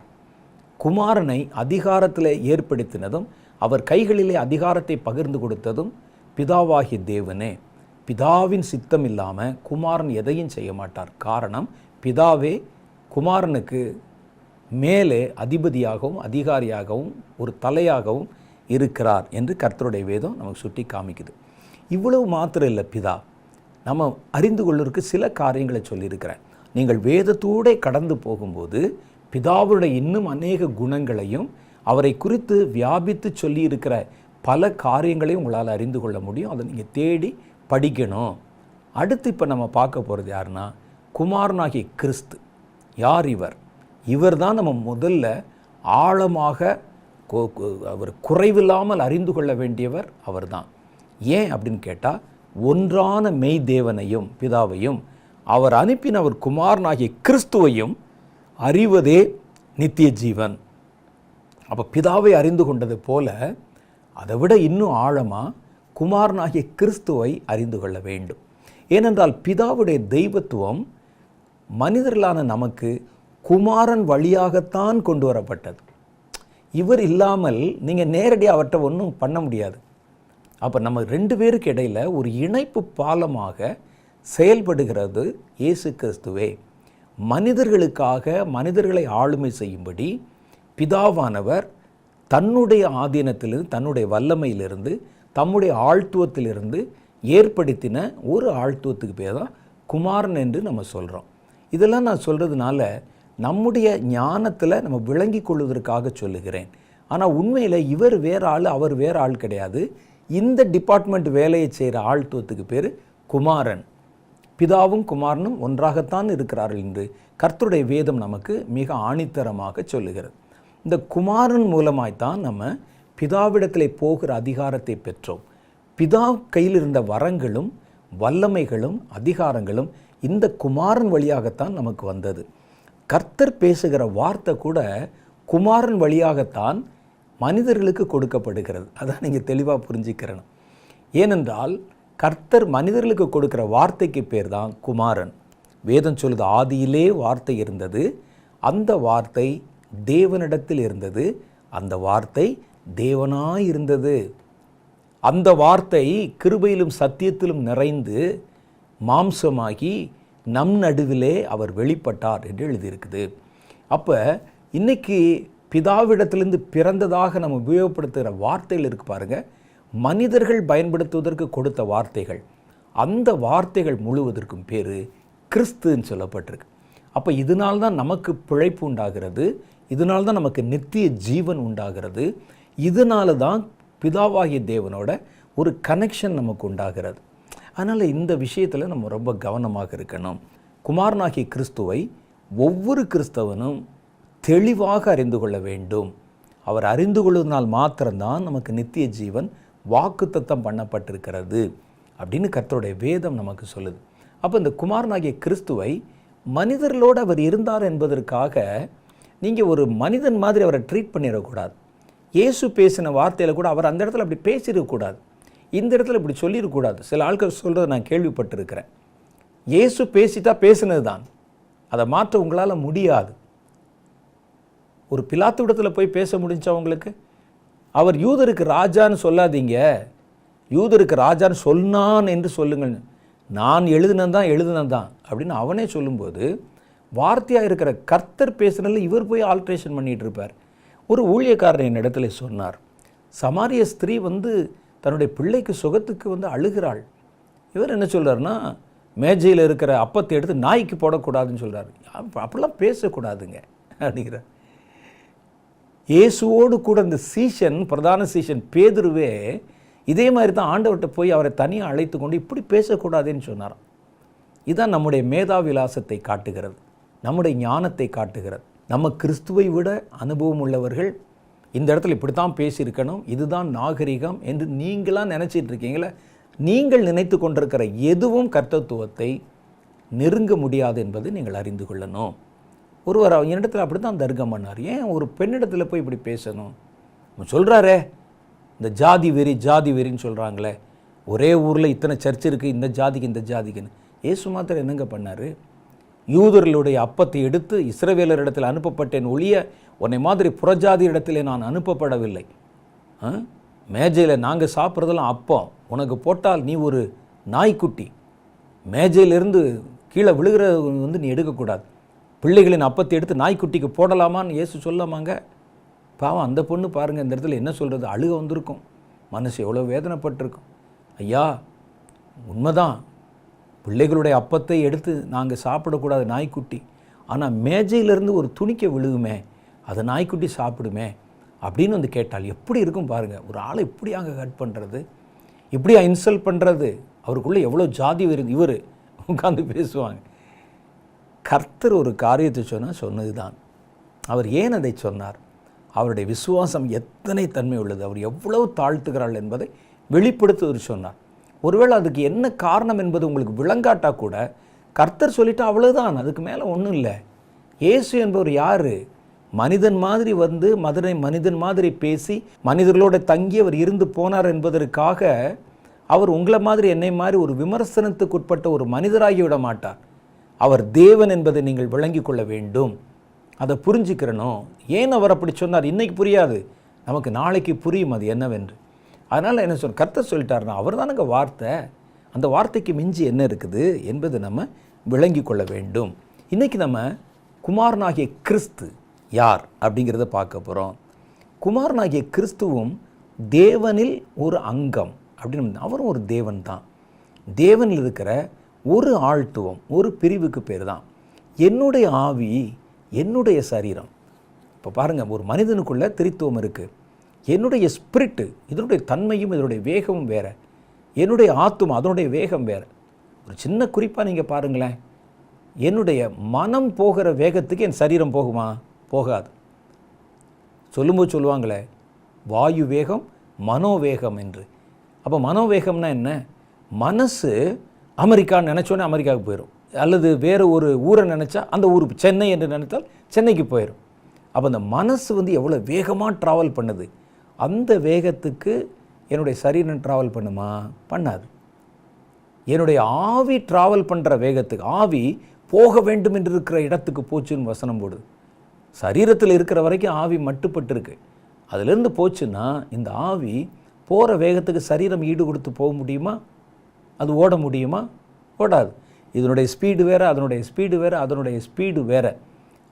குமாரனை அதிகாரத்தில் ஏற்படுத்தினதும் அவர் கைகளிலே அதிகாரத்தை பகிர்ந்து கொடுத்ததும் பிதாவாகிய தேவனே. பிதாவின் சித்தம் இல்லாமல் குமாரன் எதையும் செய்ய மாட்டார். காரணம், பிதாவே குமாரனுக்கு மேலே அதிபதியாகவும் அதிகாரியாகவும் ஒரு தலையாகவும் இருக்கிறார் என்று கர்த்தருடைய வேதம் நமக்கு சுட்டி காமிக்குது. இவ்வளவு மாத்திரம் இல்லை, பிதா நம்ம அறிந்து கொள்வதற்கு சில காரியங்களை சொல்லியிருக்கிறேன். நீங்கள் வேதத்தோடு கடந்து போகும்போது பிதாவுடைய இன்னும் அநேக குணங்களையும் அவரை குறித்து வியாபித்து சொல்லியிருக்கிற பல காரியங்களையும் உங்களால் அறிந்து கொள்ள முடியும். அதை நீங்கள் தேடி படிக்கணும். அடுத்து இப்போ நம்ம பார்க்க போகிறது யாருன்னா, குமாரனாகிய கிறிஸ்து. யார் இவர்? இவர் தான் நம்ம முதல்ல ஆழமாக அவர் குறைவில்லாமல் அறிந்து கொள்ள வேண்டியவர் அவர் தான். ஏன் அப்படின்னு கேட்டால், ஒன்றான மெய் தேவனையும் பிதாவையும் அவர் அனுப்பின அவர் குமாரனாகிய கிறிஸ்துவையும் அறிவதே நித்திய ஜீவன். அப்போ பிதாவை அறிந்து கொண்டது போல அதை விட இன்னும் ஆழமாக குமாரனாகிய கிறிஸ்துவை அறிந்து கொள்ள வேண்டும். ஏனென்றால் பிதாவுடைய தெய்வத்துவம் மனிதர்களான நமக்கு குமாரன் வழியாகத்தான் கொண்டு வரப்பட்டது. இவர் இல்லாமல் நீங்கள் நேரடியாக அவர்கிட்ட ஒன்றும் பண்ண முடியாது. அப்போ நம்ம ரெண்டு பேருக்கு இடையில் ஒரு இணைப்பு பாலமாக செயல்படுகிறது இயேசு கிறிஸ்துவே. மனிதர்களுக்காக மனிதர்களை ஆளுமை செய்யும்படி பிதாவானவர் தன்னுடைய ஆதீனத்திலிருந்து, தன்னுடைய வல்லமையிலிருந்து, தம்முடைய ஆழ்த்துவத்திலிருந்து ஏற்படுத்தின ஒரு ஆழ்த்துவத்துக்கு பேர் தான் குமாரன் என்று நம்ம சொல்கிறோம். இதெல்லாம் நான் சொல்கிறதுனால நம்முடைய ஞானத்தில் நம்ம விளங்கி கொள்வதற்காக சொல்லுகிறேன். ஆனால் உண்மையில் இவர் வேறு ஆள், அவர் வேறு ஆள் கிடையாது. இந்த டிபார்ட்மெண்ட் வேலையை செய்கிற ஆழ்த்துவத்துக்கு பேர் குமாரன். பிதாவும் குமாரனும் ஒன்றாகத்தான் இருக்கிறார்கள் என்று கர்த்தருடைய வேதம் நமக்கு மிக ஆணித்தரமாக சொல்லுகிறது. இந்த குமாரன் மூலமாய்த்தான் நம்ம பிதாவிடத்திலே போகிற அதிகாரத்தை பெற்றோம். பிதா கையில் இருந்த வரங்களும் வல்லமைகளும் அதிகாரங்களும் இந்த குமாரன் வழியாகத்தான் நமக்கு வந்தது. கர்த்தர் பேசுகிற வார்த்தை கூட குமாரன் வழியாகத்தான் மனிதர்களுக்கு கொடுக்கப்படுகிறது. அதான் நீங்கள் தெளிவாக புரிஞ்சுக்கிறணும். ஏனென்றால் கர்த்தர் மனிதர்களுக்கு கொடுக்கிற வார்த்தைக்கு பேர் தான் குமாரன். வேதம் சொல்லுது, ஆதியிலே வார்த்தை இருந்தது, அந்த வார்த்தை தேவனிடத்தில் இருந்தது, அந்த வார்த்தை தேவனாய் இருந்தது. அந்த வார்த்தை கிருபையிலும் சத்தியத்திலும் நிறைந்து மாம்சமாகி நம் நடுவிலே அவர் வெளிப்பட்டார் என்று எழுதியிருக்குது. அப்போ இன்னைக்கு பிதாவிடத்திலிருந்து பிறந்ததாக நம்ம உபயோகப்படுத்துகிற வார்த்தைகள் இருக்கு பாருங்க, மனிதர்கள் பயன்படுத்துவதற்கு கொடுத்த வார்த்தைகள். அந்த வார்த்தைகள் முழுவதற்கும் பேர் கிறிஸ்துன்னு சொல்லப்பட்டிருக்கு. அப்போ இதனால்தான் நமக்கு பிழைப்பு உண்டாகிறது, இதனால்தான் நமக்கு நித்திய ஜீவன் உண்டாகிறது, இதனால தான் பிதாவாகிய தேவனோட ஒரு கனெக்ஷன் நமக்கு உண்டாகிறது. அதனால் இந்த விஷயத்தில் நம்ம ரொம்ப கவனமாக இருக்கணும். குமாரனாகிய கிறிஸ்துவை ஒவ்வொரு கிறிஸ்தவனும் தெளிவாக அறிந்து கொள்ள வேண்டும். அவர் அறிந்து கொள்வதனால் மாத்திரம்தான் நமக்கு நித்திய ஜீவன் வாக்குத்தத்தம் பண்ணப்பட்டிருக்கிறது அப்படின்னு கர்த்தருடைய வேதம் நமக்கு சொல்லுது. அப்போ இந்த குமாரனாகிய கிறிஸ்துவை மனிதர்களோடு அவர் இருந்தார் என்பதற்காக நீங்கள் ஒரு மனிதன் மாதிரி அவரை ட்ரீட் பண்ணிடக்கூடாது. இயேசு பேசின வார்த்தையில் கூட அவர் அந்த இடத்துல அப்படி பேசிடக்கூடாது, இந்த இடத்துல இப்படி சொல்லிடக்கூடாது. சில ஆட்கள் சொல்கிறத நான் கேள்விப்பட்டிருக்கிறேன். இயேசு பேசிட்டா பேசினது தான், அதை மாற்ற உங்களால் முடியாது. ஒரு பிலாத்து இடத்துல போய் பேச முடிஞ்சா உங்களுக்கு? அவர் யூதருக்கு ராஜான்னு சொல்லாதீங்க, யூதருக்கு ராஜான்னு சொன்னான் என்று சொல்லுங்கள். நான் எழுதுனதான் அப்படின்னு அவனே சொல்லும்போது வார்த்தையாக இருக்கிற கர்த்தர் பேசுனதில் இவர் போய் ஆல்ட்ரேஷன் பண்ணிகிட்டு இருப்பார். ஒரு ஊழியக்காரர் என் இடத்துல சொன்னார், சமாரிய ஸ்திரீ தன்னுடைய பிள்ளைக்கு சுகத்துக்கு அழுகிறாள். இவர் என்ன சொல்கிறாருன்னா, மேஜையில் இருக்கிற அப்பத்தை எடுத்து நாய்க்கு போடக்கூடாதுன்னு சொல்கிறார். அப்படிலாம் பேசக்கூடாதுங்க அப்படிங்கிறார். இயேசுவோடு கூட இந்த சீஷன், பிரதான சீஷன் பேதுருவே இதே மாதிரி தான் ஆண்டவர்கிட்ட போய் அவரை தனியாக அழைத்து கொண்டு இப்படி பேசக்கூடாதுன்னு சொன்னாராம். இதுதான் நம்முடைய மேதாவிலாசத்தை காட்டுகிறது, நம்முடைய ஞானத்தை காட்டுகிறது. நம்ம கிறிஸ்துவை விட அனுபவம் உள்ளவர்கள் இந்த இடத்துல இப்படி தான் பேசியிருக்கணும், இதுதான் நாகரிகம் என்று நீங்களாம் நினச்சிட்டு இருக்கீங்களே, நீங்கள் நினைத்து கொண்டிருக்கிற எதுவும் கர்த்தத்துவத்தை நெருங்க முடியாது என்பதை நீங்கள் அறிந்து கொள்ளணும். ஒருவர் என்னிடத்தில் அப்படி தான் தர்க்கம் பண்ணார். ஏன் ஒரு பெண்ணிடத்தில் போய் இப்படி பேசணும்? சொல்கிறாரே, இந்த ஜாதி வெறின்னு சொல்கிறாங்களே, ஒரே ஊரில் இத்தனை சர்ச் இருக்குது, இந்த ஜாதிக்கு இந்த ஜாதிக்குன்னு. இயேசு மாத்திரம் என்னங்க பண்ணார்? யூதர்களுடைய அப்பத்தை எடுத்து இஸ்ரவேலரிடத்தில் அனுப்பப்பட்டேன் ஒழிய உன்னை மாதிரி புறஜாதி இடத்திலே நான் அனுப்பப்படவில்லை. மேஜையில் நாங்கள் சாப்பிட்றதெல்லாம் அப்பம், உனக்கு போட்டால் நீ ஒரு நாய்க்குட்டி, மேஜையிலிருந்து கீழே விழுகிறது நீ எடுக்கக்கூடாது. பிள்ளைகளின் அப்பத்தை எடுத்து நாய்க்குட்டிக்கு போடலாமான்னு இயேசு சொல்லாமாங்க? பாவம் அந்த பொண்ணு பாருங்கள், இந்த இடத்துல என்ன சொல்கிறது, அழுக வந்திருக்கும், மனசு எவ்வளோ வேதனைப்பட்டிருக்கும். ஐயா உண்மைதான், பிள்ளைகளுடைய அப்பத்தை எடுத்து நாங்கள் சாப்பிடக்கூடாது நாய்க்குட்டி, ஆனால் மேஜையிலேருந்து ஒரு துணிக்க விழுகுமே, அதை நாய்க்குட்டி சாப்பிடுமே அப்படின்னு வந்து கேட்டால் எப்படி இருக்கும் பாருங்கள். ஒரு ஆளை இப்படி அங்கே கட் பண்ணுறது, இப்படியா இன்சல்ட் பண்ணுறது, அவருக்குள்ளே எவ்வளோ ஜாதி வருது. இவர் உட்காந்து பேசுவாங்க. கர்த்தர் ஒரு காரியத்தை சொன்னது தான். அவர் ஏன் அதை சொன்னார்? அவருடைய விசுவாசம் எத்தனை தன்மை உள்ளது, அவர் எவ்வளவு தாழ்த்துகிறாள் என்பதை வெளிப்படுத்துவது சொன்னார். ஒருவேளை அதுக்கு என்ன காரணம் என்பது உங்களுக்கு விளங்காட்டா கூட கர்த்தர் சொல்லிட்டா அவ்வளோதான், அதுக்கு மேலே ஒன்றும் இல்லை. இயேசு என்பவர் யார்? மனிதன் மாதிரி வந்து மனிதன் மாதிரி பேசி மனிதர்களோட தங்கி அவர் இருந்து போனார் என்பதற்காக அவர் உங்களை மாதிரி என்னை மாதிரி ஒரு விமர்சனத்துக்கு உட்பட்ட ஒரு மனிதராகி விட மாட்டார். அவர் தேவன் என்பதை நீங்கள் விளங்கி கொள்ள வேண்டும், அதை புரிஞ்சுக்கிறணும். ஏன் அவர் அப்படி சொன்னார் இன்றைக்கி புரியாது, நமக்கு நாளைக்கு புரியும் அது என்னவென்று. அதனால் என்ன கர்த்தர் சொல்லிட்டாருன்னா அவர் தானுங்க வார்த்தை, அந்த வார்த்தைக்கு மிஞ்சி என்ன இருக்குது என்பது நம்ம விளங்கி கொள்ள வேண்டும். இன்றைக்கி நம்ம குமாரனாகிய கிறிஸ்து யார் அப்படிங்கிறத பார்க்க போகிறோம். குமாரனாகிய கிறிஸ்துவும் தேவனில் ஒரு அங்கம் அப்படின்னு, அவரும் ஒரு தேவன் தான். தேவனில் இருக்கிற ஒரு ஆழ்த்துவம், ஒரு பிரிவுக்கு பேர் தான் என்னுடைய ஆவி, என்னுடைய சரீரம். இப்போ பாருங்கள், ஒரு மனிதனுக்குள்ள திரித்துவம் இருக்குது. என்னுடைய ஸ்பிரிட்டு, இதனுடைய தன்மையும் இதனுடைய வேகமும் வேறு, என்னுடைய ஆத்துமா அதனுடைய வேகம் வேறு. ஒரு சின்ன குறிப்பாக நீங்கள் பாருங்களேன், என்னுடைய மனம் போகிற வேகத்துக்கு என் சரீரம் போகுமா? போகாது. சொல்லும்போது சொல்லுவாங்களே வாயு வேகம் மனோவேகம் என்று. அப்போ மனோவேகம்னா என்ன? மனசு அமெரிக்கான்னு நினச்சோன்னே அமெரிக்காவுக்கு போயிடும், அல்லது வேறு ஒரு ஊரை நினச்சா அந்த ஊருக்கு, சென்னை என்று நினைத்தால் சென்னைக்கு போயிடும். அப்போ அந்த மனசு வந்து எவ்வளோ வேகமாக ட்ராவல் பண்ணுது, அந்த வேகத்துக்கு என்னுடைய சரீரம் ட்ராவல் பண்ணுமா? பண்ணாது. என்னுடைய ஆவி ட்ராவல் பண்ணுற வேகத்துக்கு, ஆவி போக வேண்டும் என்று இருக்கிற இடத்துக்கு போச்சுன்னு வசனம் போடுது. சரீரத்தில் இருக்கிற வரைக்கும் ஆவி மட்டுப்பட்டு இருக்கு, அதிலிருந்து போச்சுன்னா இந்த ஆவி போகிற வேகத்துக்கு சரீரம் ஈடு கொடுத்து போக முடியுமா? அது ஓட முடியுமா? ஓடாது. இதனுடைய ஸ்பீடு வேறு, அதனுடைய ஸ்பீடு வேறு, அதனுடைய ஸ்பீடு வேறு.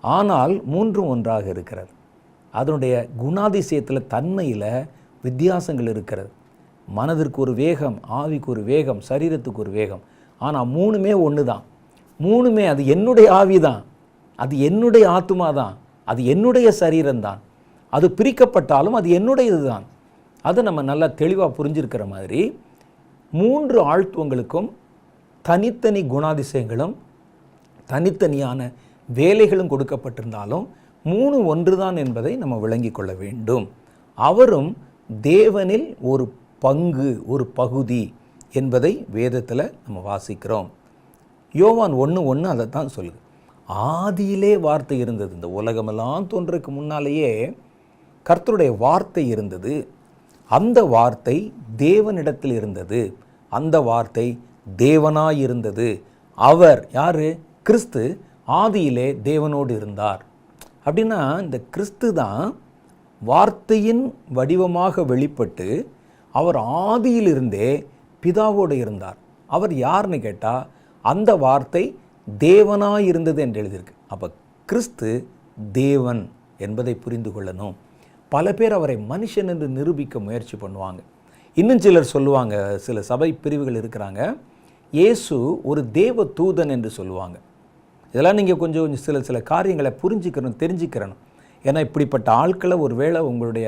ஆனால் மூன்றும் ஒன்றாக இருக்கிறது. அதனுடைய குணாதிசயத்தில் தன்மையில் வித்தியாசங்கள் இருக்கிறது. மனதிற்கு ஒரு வேகம், ஆவிக்கு ஒரு வேகம், சரீரத்துக்கு ஒரு வேகம். ஆனால் மூணுமே ஒன்று தான். மூணுமே அது என்னுடைய ஆவி தான், அது என்னுடைய ஆத்துமா தான், அது என்னுடைய சரீரம்தான். அது பிரிக்கப்பட்டாலும் அது என்னுடையது தான். அதை நம்ம நல்லா தெளிவாக புரிஞ்சிருக்கிற மாதிரி மூன்று ஆழ்த்துவங்களுக்கும் தனித்தனி குணாதிசயங்களும் தனித்தனியான வேலைகளும் கொடுக்கப்பட்டிருந்தாலும் மூணு ஒன்று தான் என்பதை நம்ம விளங்கி கொள்ள வேண்டும். அவரும் தேவனில் ஒரு பங்கு, ஒரு பகுதி என்பதை வேதத்தில் நம்ம வாசிக்கிறோம். யோவான் 1:1 அதை தான் சொல்லுது. ஆதியிலே வார்த்தை இருந்தது. இந்த உலகமெல்லாம் தோன்றதுக்கு முன்னாலேயே கர்த்தருடைய வார்த்தை இருந்தது. அந்த வார்த்தை தேவனிடத்தில் இருந்தது, அந்த வார்த்தை தேவனாய் இருந்தது. அவர் யாரு? கிறிஸ்து ஆதியிலே தேவனோடு இருந்தார். அப்படின்னா இந்த கிறிஸ்து தான் வார்த்தையின் வடிவமாக வெளிப்பட்டு அவர் ஆதியிலிருந்தே பிதாவோடு இருந்தார். அவர் யாருன்னு கேட்டால் அந்த வார்த்தை தேவனாய் இருந்தது என்று எழுதியிருக்கு. அப்போ கிறிஸ்து தேவன் என்பதை புரிந்து கொள்ளணும். பல பேர் அவரை மனுஷன் என்று நிரூபிக்க முயற்சி பண்ணுவாங்க. இன்னும் சிலர் சொல்லுவாங்க, சில சபை பிரிவுகள் இருக்கிறாங்க, இயேசு ஒரு தேவ தூதன் என்று சொல்லுவாங்க. இதெல்லாம் நீங்கள் கொஞ்சம் சில காரியங்களை புரிஞ்சுக்கணும், தெரிஞ்சுக்கிறணும். ஏன்னா இப்படிப்பட்ட ஆட்களை ஒரு வேளை உங்களுடைய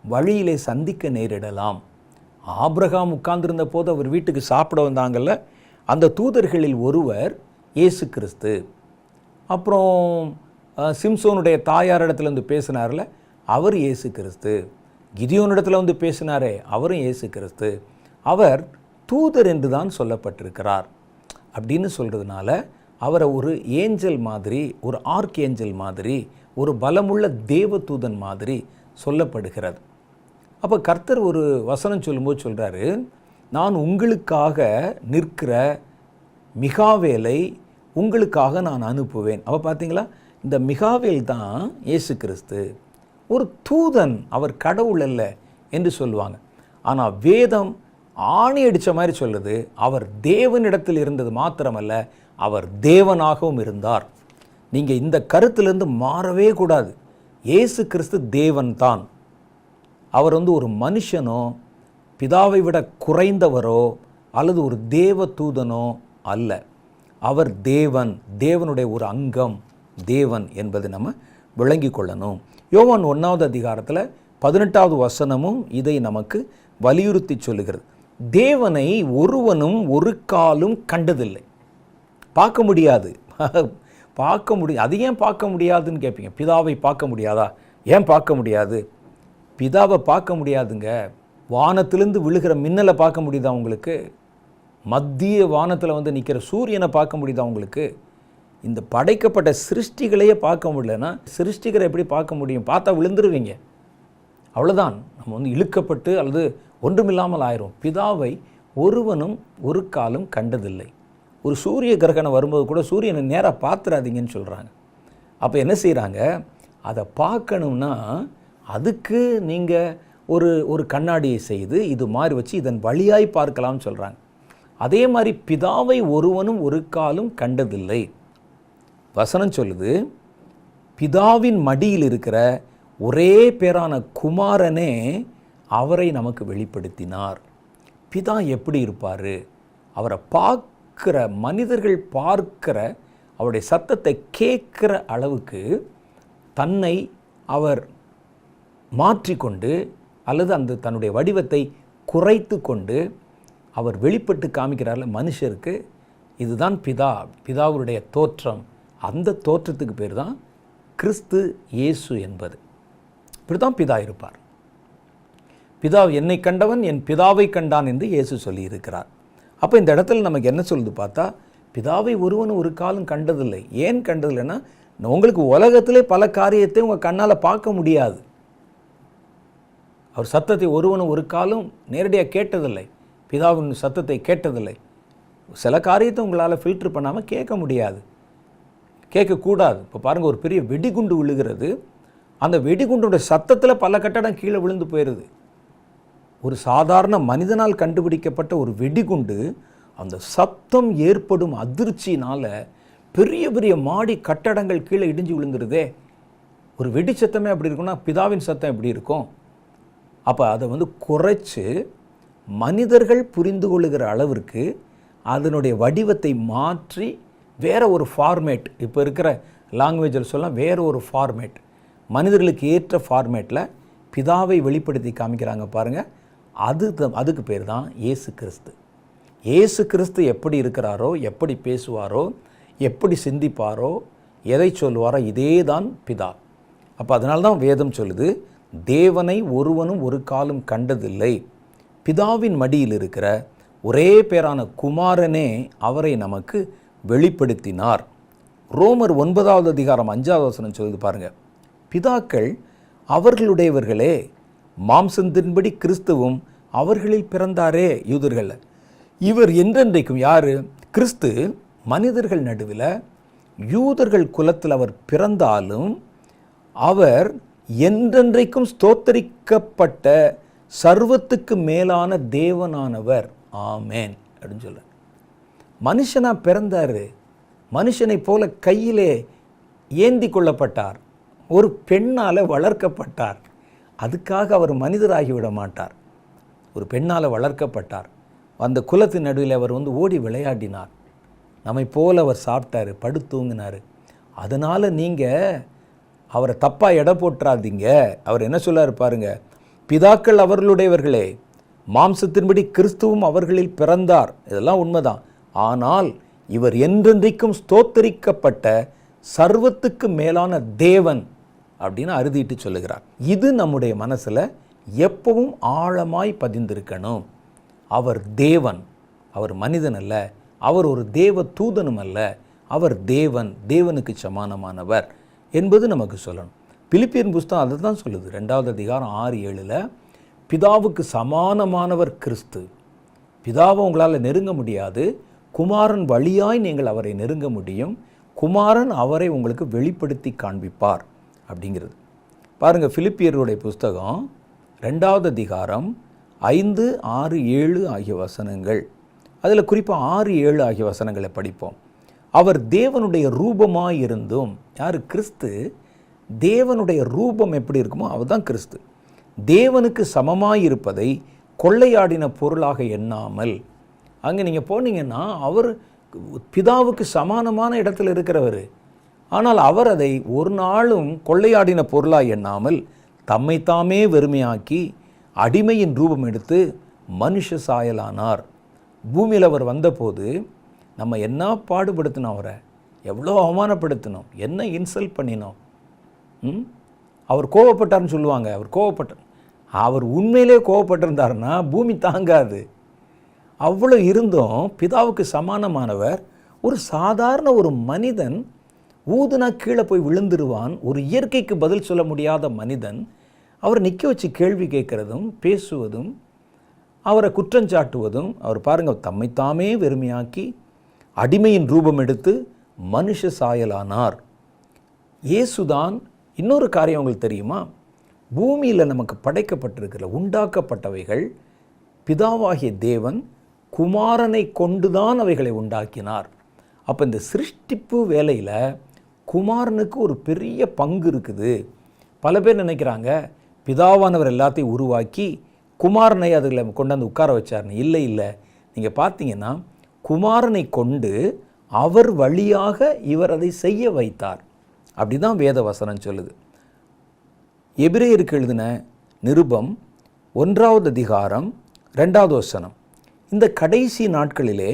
வழியிலே சந்திக்க நேரிடலாம். ஆபிரகாம் உட்கார்ந்திருந்த போது அவர் வீட்டுக்கு சாப்பிட வந்தாங்கல்ல, அந்த தூதர்களில் ஒருவர் இயேசு கிறிஸ்து. அப்புறம் சிம்சோனுடைய தாயார் இடத்துல வந்து பேசினார்ல, அவர் இயேசு கிறிஸ்து. கிதியோனிடத்தில் வந்து பேசினாரே, அவரும் இயேசு கிறிஸ்து. அவர் தூதர் என்று தான் சொல்லப்பட்டிருக்கிறார். அப்படின்னு சொல்கிறதுனால அவரை ஒரு ஏஞ்சல் மாதிரி, ஒரு ஆர்க் ஏஞ்சல் மாதிரி, ஒரு பலமுள்ள தேவதூதன் மாதிரி சொல்லப்படுகிறது. அப்போ கர்த்தர் ஒரு வசனம் சொல்லும்போது சொல்கிறாரு, நான் உங்களுக்காக நிற்கிற மிகாவேலை உங்களுக்காக நான் அனுப்புவேன். அப்போ பார்த்தீங்களா, இந்த மிகாவேல் தான் இயேசு கிறிஸ்து. ஒரு தூதன், அவர் கடவுள் அல்ல என்று சொல்லுவாங்க. ஆனால் வேதம் ஆணி அடித்த மாதிரி சொல்லுது, அவர் தேவனிடத்தில் இருந்தது மாத்திரமல்ல, அவர் தேவனாகவும் இருந்தார். நீங்கள் இந்த கருத்திலிருந்து மாறவே கூடாது. இயேசு கிறிஸ்து தேவன் தான். அவர் ஒரு மனுஷனோ பிதாவை விட குறைந்தவரோ அல்லது ஒரு தேவ தூதனோ அல்ல. அவர் தேவன், தேவனுடைய ஒரு அங்கம், தேவன் என்பதை நம்ம விளங்கி கொள்ளணும். யோவான் 1வது அதிகாரத்தில் 18வது வசனமும் இதை நமக்கு வலியுறுத்தி சொல்லுகிறது. தேவனை ஒருவனும் ஒரு காலும் கண்டதில்லை. பார்க்க முடியாது. அது ஏன் பார்க்க முடியாதுன்னு கேட்பீங்க. பிதாவை பார்க்க முடியாதா? ஏன் பார்க்க முடியாது? பிதாவை பார்க்க முடியாதுங்க. வானத்திலிருந்து விழுகிற மின்னலை பார்க்க முடியுதா உங்களுக்கு? மத்திய வானத்தில் நிற்கிற சூரியனை பார்க்க முடியுதா உங்களுக்கு? இந்த படைக்கப்பட்ட சிருஷ்டிகளையே பார்க்க முடியலன்னா சிருஷ்டிகரை எப்படி பார்க்க முடியும்? பார்த்தா விழுந்துருவீங்க, அவ்வளோதான். நம்ம இழுக்கப்பட்டு அல்லது ஒன்றுமில்லாமல் ஆயிரும். பிதாவை ஒருவனும் ஒரு காலும் கண்டதில்லை. ஒரு சூரிய கிரகணம் வரும்போது கூட சூரியனை நேராக பார்த்துறாதீங்கன்னு சொல்கிறாங்க. அப்போ என்ன செய்கிறாங்க? அதை பார்க்கணுன்னா அதுக்கு நீங்கள் ஒரு கண்ணாடியை செய்து இது மாதிரி வச்சு இதன் வழியாய் பார்க்கலாம்னு சொல்கிறாங்க. அதே மாதிரி பிதாவை ஒருவனும் ஒரு காலும் கண்டதில்லை. வசனம் சொல்லுது, பிதாவின் மடியில் இருக்கிற ஒரே பேரான குமாரனே அவரை நமக்கு வெளிப்படுத்தினார். பிதா எப்படி இருப்பார்? அவரை பார்க்குற மனிதர்கள் பார்க்கிற அவருடைய சத்தத்தை கேட்குற அளவுக்கு தன்னை அவர் மாற்றிக்கொண்டு அல்லது அந்த தன்னுடைய வடிவத்தை குறைத்து கொண்டு அவர் வெளிப்பட்டு காமிக்கிறார்ல மனுஷருக்கு. இதுதான் பிதா, பிதாவுடைய தோற்றம். அந்த தோற்றத்துக்கு பேர் தான் கிறிஸ்து இயேசு என்பது. இப்படி தான் பிதா இருப்பார். பிதா என்னை கண்டவன் என் பிதாவை கண்டான் என்று இயேசு சொல்லியிருக்கிறார். அப்போ இந்த இடத்துல நமக்கு என்ன சொல்லுது பார்த்தா, பிதாவை ஒருவனும் ஒரு காலம் கண்டதில்லை. ஏன் கண்டதில்லைன்னா, உங்களுக்கு உலகத்திலே பல காரியத்தை உங்கள் கண்ணால் பார்க்க முடியாது. அவர் சத்தத்தை ஒருவனும் ஒரு காலம் நேரடியாக கேட்டதில்லை, பிதாவின் சத்தத்தை கேட்டதில்லை. சில காரியத்தை உங்களால் ஃபில்டர் பண்ணாமல் கேட்க முடியாது, கேட்கக்கூடாது. இப்போ பாருங்கள், ஒரு பெரிய வெடிகுண்டு விழுகிறது. அந்த வெடிகுண்டுடைய சத்தத்தில் பல கட்டடம் கீழே விழுந்து போயிடுது. ஒரு சாதாரண மனிதனால் கண்டுபிடிக்கப்பட்ட ஒரு வெடிகுண்டு அந்த சத்தம் ஏற்படும் அதிர்ச்சினால் பெரிய பெரிய மாடி கட்டடங்கள் கீழே இடிஞ்சு விழுந்துருதே. ஒரு வெடி சத்தமே அப்படி இருக்குன்னா பிதாவின் சத்தம் எப்படி இருக்கும்? அப்போ அதை குறைச்சி மனிதர்கள் புரிந்து கொள்ளுகிற அளவிற்கு அதனுடைய வடிவத்தை மாற்றி வேறு ஒரு ஃபார்மேட், இப்போ இருக்கிற லாங்குவேஜில் சொல்லலாம் வேறு ஒரு ஃபார்மேட், மனிதர்களுக்கு ஏற்ற ஃபார்மேட்டில் பிதாவை வெளிப்படுத்தி காமிக்கிறாங்க பாருங்கள். அதுக்கு பேர் தான் இயேசு கிறிஸ்து. இயேசு கிறிஸ்து எப்படி இருக்கிறாரோ, எப்படி பேசுவாரோ, எப்படி சிந்திப்பாரோ, எதை சொல்லுவாரோ, இதே தான் பிதா. அப்போ அதனால தான் வேதம் சொல்லுது, தேவனை ஒருவனும் ஒரு காலம் கண்டதில்லை, பிதாவின் மடியில் இருக்கிற ஒரே பேரான குமாரனே அவரை நமக்கு வெளிப்படுத்தினார். ரோமர் 9வது அதிகாரம் 5வது வசனம் சொல்லுது பாருங்க, பிதாக்கள் அவர்களுடையவர்களே, மாம்சத்தின்படி கிறிஸ்துவும் அவர்களில் பிறந்தாரே, யூதர்கள். இவர் என்றென்றைக்கும் யார்? கிறிஸ்து மனிதர்கள் நடுவில் யூதர்கள் குலத்தில் அவர் பிறந்தாலும் அவர் என்றென்றைக்கும் ஸ்தோத்தரிக்கப்பட்ட சர்வத்துக்கு மேலான தேவனானவர். ஆமேன் அப்படின்னு சொல்ல. மனுஷனாக பிறந்தார், மனுஷனை போல கையிலே ஏந்தி கொள்ளப்பட்டார், ஒரு பெண்ணால் வளர்க்கப்பட்டார். அதுக்காக அவர் மனிதராகிவிட மாட்டார். ஒரு பெண்ணால் வளர்க்கப்பட்டார். அந்த குலத்தின் நடுவில் அவர் ஓடி விளையாடினார். நம்மை போல் அவர் சாப்பிட்டார், படுத்தூங்கினார். அதனால் நீங்கள் அவரை தப்பாக எடை போட்டுறாதீங்க. அவர் என்ன சொல்லார் பாருங்க, பிதாக்கள் அவர்களுடையவர்களே, மாம்சத்தின்படி கிறிஸ்துவும் அவர்களில் பிறந்தார். இதெல்லாம் உண்மைதான். ஆனால் இவர் என்றென்றைக்கும் ஸ்தோத்தரிக்கப்பட்ட சர்வத்துக்கு மேலான தேவன் அப்படின்னு அறுதிட்டு சொல்லுகிறார். இது நம்முடைய மனசில் எப்பவும் ஆழமாய் பதிந்திருக்கணும். அவர் தேவன், அவர் மனிதன் அல்ல, அவர் ஒரு தேவ தூதனும் அல்ல, அவர் தேவன், தேவனுக்கு சமானமானவர் என்பது நமக்கு சொல்லணும். பிலிப்பியன் புஸ்தகம் அதை தான் சொல்லுது. 2வது அதிகாரம் 6-7 பிதாவுக்கு சமானமானவர் கிறிஸ்து. பிதாவை உங்களால் நெருங்க முடியாது, குமாரன் வழியாய் நீங்கள் அவரை நெருங்க முடியும். குமாரன் அவரை உங்களுக்கு வெளிப்படுத்தி காண்பிப்பார் அப்படிங்கிறது. பாருங்கள், பிலிப்பியருடைய புஸ்தகம் 2வது அதிகாரம் 5, 6, 7 ஆகிய வசனங்கள். அதில் குறிப்பாக 6, 7 ஆகிய வசனங்களை படிப்போம். அவர் தேவனுடைய ரூபமாய் இருந்தும், யார்? கிறிஸ்து. தேவனுடைய ரூபம் எப்படி இருக்குமோ அவர் தான் கிறிஸ்து. தேவனுக்கு சமமாயிருப்பதை கொள்ளையாடின பொருளாக எண்ணாமல். அங்கே நீங்கள் போனீங்கன்னா அவர் பிதாவுக்கு சமானமான இடத்துல இருக்கிறவர். ஆனால் அவர் அதை ஒரு நாளும் கொள்ளையாடின பொருளாக எண்ணாமல் தம்மைத்தாமே வெறுமையாக்கி அடிமையின் ரூபம் எடுத்து மனுஷ சாயலானார். பூமியில் அவர் வந்தபோது நம்ம என்ன பாடுபடுத்தினோம், அவரை எவ்வளோ அவமானப்படுத்தினோம், என்ன இன்சல்ட் பண்ணினோம். அவர் கோவப்பட்டார்னு சொல்லுவாங்க. அவர் கோவப்பட்டார். அவர் உண்மையிலே கோவப்பட்டிருந்தாருன்னா பூமி தாங்காது. அவ்வளோ இருந்தும் பிதாவுக்கு சமானமானவர். ஒரு சாதாரண ஒரு மனிதன் ஊதுனா கீழே போய் விழுந்துருவான். ஒரு இயற்கைக்கு பதில் சொல்ல முடியாத மனிதன் அவர் நிற்க வச்சு கேள்வி கேட்குறதும் பேசுவதும் அவரை குற்றஞ்சாட்டுவதும். அவர் பாருங்கள், தம்மைத்தாமே வெறுமையாக்கி அடிமையின் ரூபம் எடுத்து மனுஷ சாயலானார். இயேசுதான். இன்னொரு காரியம் உங்களுக்கு தெரியுமா? பூமியில் நமக்கு படைக்கப்பட்டிருக்கிற உண்டாக்கப்பட்டவைகள் பிதாவாகிய தேவன் குமாரனை கொண்டுதான் அவைகளை உண்டாக்கினார். அப்போ இந்த சிருஷ்டிப்பு வேலையில் குமாரனுக்கு ஒரு பெரிய பங்கு இருக்குது. பல பேர் நினைக்கிறாங்க பிதாவானவர் எல்லாத்தையும் உருவாக்கி குமாரனை அதில் கொண்டாந்து உட்கார வச்சார்னு. இல்லை இல்லை, நீங்கள் பார்த்தீங்கன்னா குமாரனை கொண்டு அவர் வழியாக இவர் அதை செய்ய வைத்தார். அப்படி தான் வேத வசனம் சொல்லுது. எபிரேயருக்கு எழுதின நிருபம் 1வது அதிகாரம் 2வது வசனம். இந்த கடைசி நாட்களிலே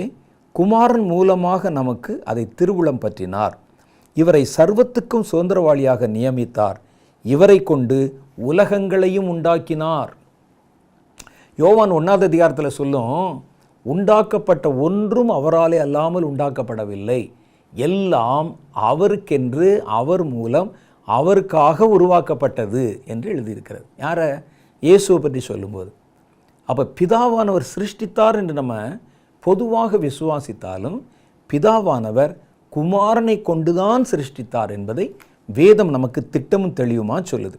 குமாரன் மூலமாக நமக்கு அதை திருவுளம் பற்றினார். இவரை சர்வத்துக்கும் சுதந்திரவாளியாக நியமித்தார். இவரை கொண்டு உலகங்களையும் உண்டாக்கினார். யோவான் 1வது அதிகாரத்தில் சொல்லும், உண்டாக்கப்பட்ட ஒன்றும் அவராலே அல்லாமல் உண்டாக்கப்படவில்லை, எல்லாம் அவருக்கென்று அவர் மூலம் அவருக்காக உருவாக்கப்பட்டது என்று எழுதியிருக்கிறது. யாரை? இயேசுவை பற்றி சொல்லும்போது. அப்போ பிதாவானவர் சிருஷ்டித்தார் என்று நம்ம பொதுவாக விசுவாசித்தாலும் பிதாவானவர் குமாரனை கொண்டுதான் சிருஷ்டித்தார் என்பதை வேதம் நமக்கு திட்டமும் தெளிவுமாக சொல்லுது.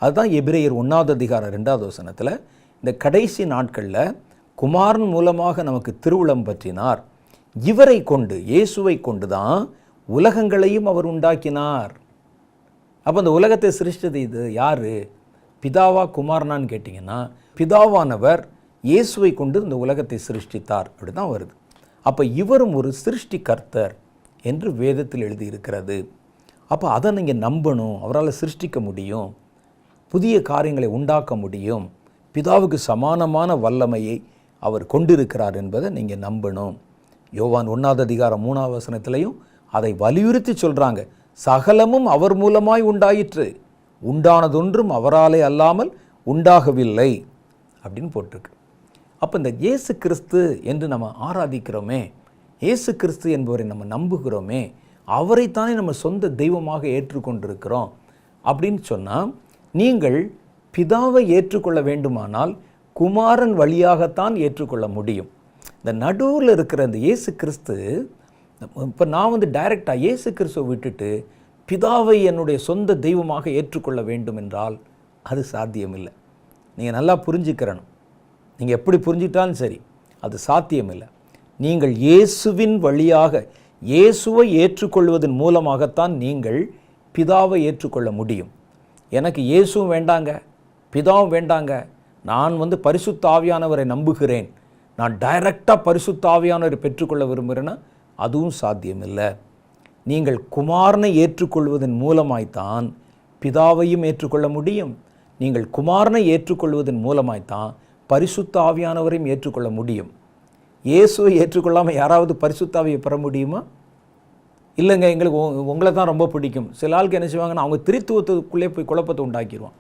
அதுதான் எபிரேயர் 1வது அதிகாரம் 2வது வசனத்தில் இந்த கடைசி நாட்களில் குமாரன் மூலமாக நமக்கு திருவுளம் பற்றினார். இவரை கொண்டு, இயேசுவை கொண்டு தான் உலகங்களையும் அவர் உண்டாக்கினார். அப்போ அந்த உலகத்தை சிருஷ்டித்தது இது யார்? பிதாவா குமாரனான்னு கேட்டிங்கன்னா பிதாவானவர் இயேசுவை கொண்டு இந்த உலகத்தை சிருஷ்டித்தார். அப்படி தான் வருது. அப்போ இவரும் ஒரு சிருஷ்டிகர்த்தர் என்று வேதத்தில் எழுதியிருக்கிறது. அப்போ அதை நீங்கள் நம்பணும். அவரால் சிருஷ்டிக்க முடியும், புதிய காரியங்களை உண்டாக்க முடியும், பிதாவுக்கு சமானமான வல்லமையை அவர் கொண்டிருக்கிறார் என்பதை நீங்கள் நம்பணும். யோவான் 1வது அதிகாரம் 3வது வசனத்திலையும் அதை வலியுறுத்தி சொல்கிறாங்க. சகலமும் அவர் மூலமாய் உண்டாயிற்று, உண்டானதொன்றும் அவராலே அல்லாமல் உண்டாகவில்லை அப்படின்னு போட்டிருக்கு. அப்போ இந்த இயேசு கிறிஸ்து என்று நம்ம ஆராதிக்கிறோமே, இயேசு கிறிஸ்து என்பவரை நம்ம நம்புகிறோமே, அவரைத்தானே நம்ம சொந்த தெய்வமாக ஏற்றுக்கொண்டிருக்கிறோம். அப்படின்னு சொன்னால் நீங்கள் பிதாவை ஏற்றுக்கொள்ள வேண்டுமானால் குமாரன் வழியாகத்தான் ஏற்றுக்கொள்ள முடியும். இந்த நடுவில் இருக்கிற இந்த இயேசு கிறிஸ்து, இப்போ நான் டைரெக்டாக இயேசு கிறிஸ்துவை விட்டுட்டு பிதாவை என்னுடைய சொந்த தெய்வமாக ஏற்றுக்கொள்ள வேண்டும் என்றால் அது சாத்தியமில்லை. நீங்கள் நல்லா புரிஞ்சுக்கிறணும். நீங்கள் எப்படி புரிஞ்சிட்டாலும் சரி, அது சாத்தியமில்லை. நீங்கள் இயேசுவின் வழியாக இயேசுவை ஏற்றுக்கொள்வதன் மூலமாகத்தான் நீங்கள் பிதாவை ஏற்றுக்கொள்ள முடியும். எனக்கு இயேசுவும் வேண்டாங்க, பிதாவும் வேண்டாங்க, நான் பரிசுத்த ஆவியானவரை நம்புகிறேன், நான் டைரெக்டாக பரிசுத்த ஆவியானவரை பெற்றுக்கொள்ள விரும்புகிறேன்னா அதுவும் சாத்தியமில்லை. நீங்கள் குமாரனை ஏற்றுக்கொள்வதன் மூலமாய்த்தான் பிதாவையும் ஏற்றுக்கொள்ள முடியும். நீங்கள் குமாரனை ஏற்றுக்கொள்வதன் மூலமாய்த்தான் பரிசுத்த ஆவியானவரையும் ஏற்றுக்கொள்ள முடியும். இயேசுவை ஏற்றுக்கொள்ளாமல் யாராவது பரிசுத்த ஆவியை பெற முடியுமா? இல்லைங்க, எங்களுக்கு உங்களை தான் ரொம்ப பிடிக்கும். சில ஆளுக்கு என்ன செய்வாங்கன்னா அவங்க திரித்துவத்துக்குள்ளே போய் குழப்பத்தை உண்டாக்கிடுவான்.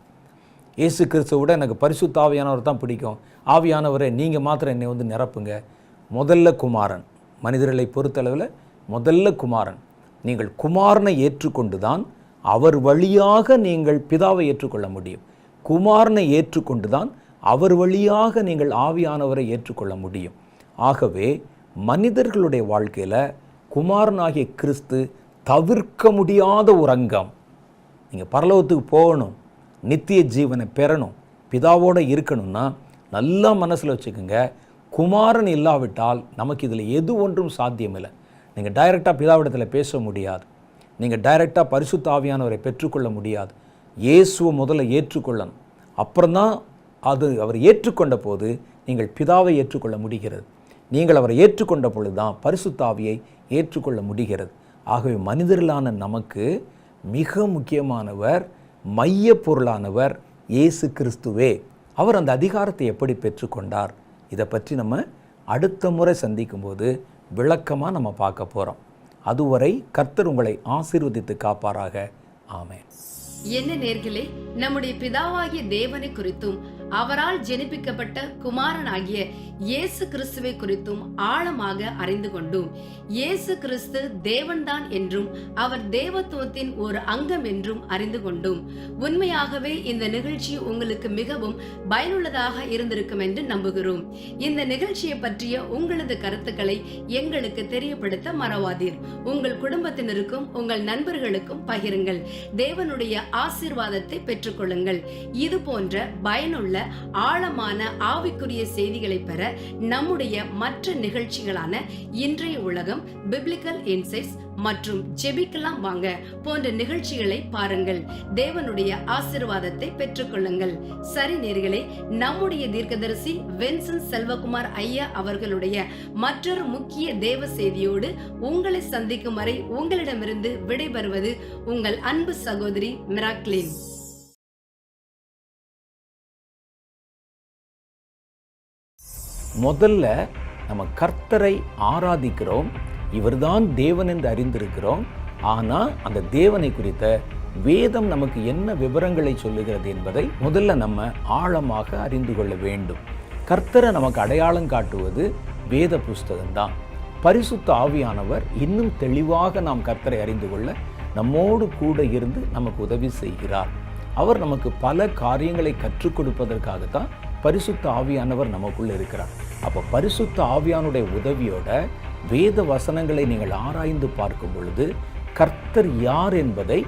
இயேசு கிறிஸ்துவை விட எனக்கு பரிசுத்த ஆவியானவர் தான் பிடிக்கும். ஆவியானவரை நீங்கள் மாத்திரம் என்னை நிரப்புங்க. முதல்ல குமாரன், மனிதர்களை பொறுத்தளவில் முதல்ல குமாரன். நீங்கள் குமாரனை ஏற்றுக்கொண்டு தான் அவர் வழியாக நீங்கள் பிதாவை ஏற்றுக்கொள்ள முடியும். குமாரனை ஏற்றுக்கொண்டு தான் அவர் வழியாக நீங்கள் ஆவியானவரை ஏற்றுக்கொள்ள முடியும். ஆகவே மனிதர்களுடைய வாழ்க்கையில் குமாரனாகிய கிறிஸ்து தவிர்க்க முடியாத ஒரு அங்கம். நீங்கள் பரலோகத்துக்கு போகணும், நித்திய ஜீவனை பெறணும், பிதாவோடு இருக்கணும்னா நல்லா மனசில் வச்சுக்கோங்க, குமாரன் இல்லாவிட்டால் நமக்கு இதில் எது ஒன்றும் சாத்தியமில்லை. நீங்கள் டைரெக்டாக பிதாவிடத்தில் பேச முடியாது, நீங்கள் டைரெக்டாக பரிசுத்த ஆவியானவரை பெற்றுக்கொள்ள முடியாது. இயேசுவை முதல்ல ஏற்றுக்கொள்ளணும், அப்புறம்தான் அவர் ஏற்றுக்கொண்ட போது நீங்கள் பிதாவை ஏற்றுக்கொள்ள முடிகிறது. நீங்கள் அவரை ஏற்றுக்கொண்ட பொழுது தான் பரிசுத்த ஆவியை ஏற்றுக்கொள்ள முடிகிறது. ஆகவே மனிதர்களான நமக்கு மிக முக்கியமானவர், மைய பொருளானவர் இயேசு கிறிஸ்துவே. அவர் அந்த அதிகாரத்தை எப்படி பெற்றுக்கொண்டார், இதை பற்றி நம்ம அடுத்த முறை சந்திக்கும்போது விளக்கமாக நம்ம பார்க்க போகிறோம். அதுவரை கர்த்தர் உங்களை ஆசீர்வதித்து காப்பாராக. ஆமென். என்ன நேர்களே, நம்முடைய பிதாவாகிய தேவனை குறித்தும் அவரால் ஜெனிப்பிக்கப்பட்ட குமாரனாகிய இயேசு கிறிஸ்துவை குறித்தும் ஆழமாக அறிந்து கொண்டோம். இயேசு கிறிஸ்து தேவன்தான் என்றும் அவர் தேவத்துவத்தின் ஒரு அங்கம் என்றும் அறிந்து கொண்டோம். உண்மையாகவே இந்த நிகழ்ச்சி உங்களுக்கு மிகவும் பயனுள்ளதாக இருந்திருக்கும் என்று நம்புகிறோம். இந்த நிகழ்ச்சியை பற்றிய உங்களது கருத்துக்களை எங்களுக்கு தெரியப்படுத்த மறவாதீர். உங்கள் குடும்பத்தினருக்கும் உங்கள் நண்பர்களுக்கும் பகிருங்கள். தேவனுடைய ஆசீர்வாதத்தை பெற்றுக்கொள்ளுங்கள். இது போன்ற பயனுள்ள ஆழமான ஆவிக்குரிய செய்திகளை பெற நம்முடைய மற்ற நிகழ்ச்சிகளான இன்றைய உலகம், பிப்ளிக்கல் இன்சைட்ஸ் மற்றும் ஜெபிக்கலாம் வாங்க போன்ற நிகழ்ச்சிகளை பாருங்கள். தேவனுடைய ஆசீர்வாதத்தை பெற்றுக்கொள்ளுங்கள். சரி நேர்களே, நம்முடைய தீர்க்கதரிசி வின்சென்ட் செல்வகுமார் ஐயா அவர்களுடைய மற்றொரு முக்கிய தேவ செய்தியோடு உங்களை சந்திக்கும் வரை உங்களிடமிருந்து விடைபெறுவது உங்கள் அன்பு சகோதரி மிராக்லின். முதல்ல நம்ம கர்த்தரை ஆராதிக்கிறோம், இவர்தான் தேவன் என்று அறிந்திருக்கிறோம். ஆனால் அந்த தேவனை குறித்த வேதம் நமக்கு என்ன விவரங்களை சொல்லுகிறது என்பதை முதல்ல நம்ம ஆழமாக அறிந்து கொள்ள வேண்டும். கர்த்தரை நமக்கு அடையாளம் காட்டுவது வேத புஸ்தகம்தான். பரிசுத்த ஆவியானவர் இன்னும் தெளிவாக நாம் கர்த்தரை அறிந்து கொள்ள நம்மோடு கூட இருந்து நமக்கு உதவி செய்கிறார். அவர் நமக்கு பல காரியங்களை கற்றுக் கொடுப்பதற்காகத்தான் பரிசுத்த ஆவியானவர் நமக்குள்ள இருக்கிறார். அப்போ பரிசுத்த ஆவியானுடைய உதவியோட வேத வசனங்களை நீங்கள் ஆராய்ந்து பார்க்கும் பொழுது கர்த்தர் யார் என்பதை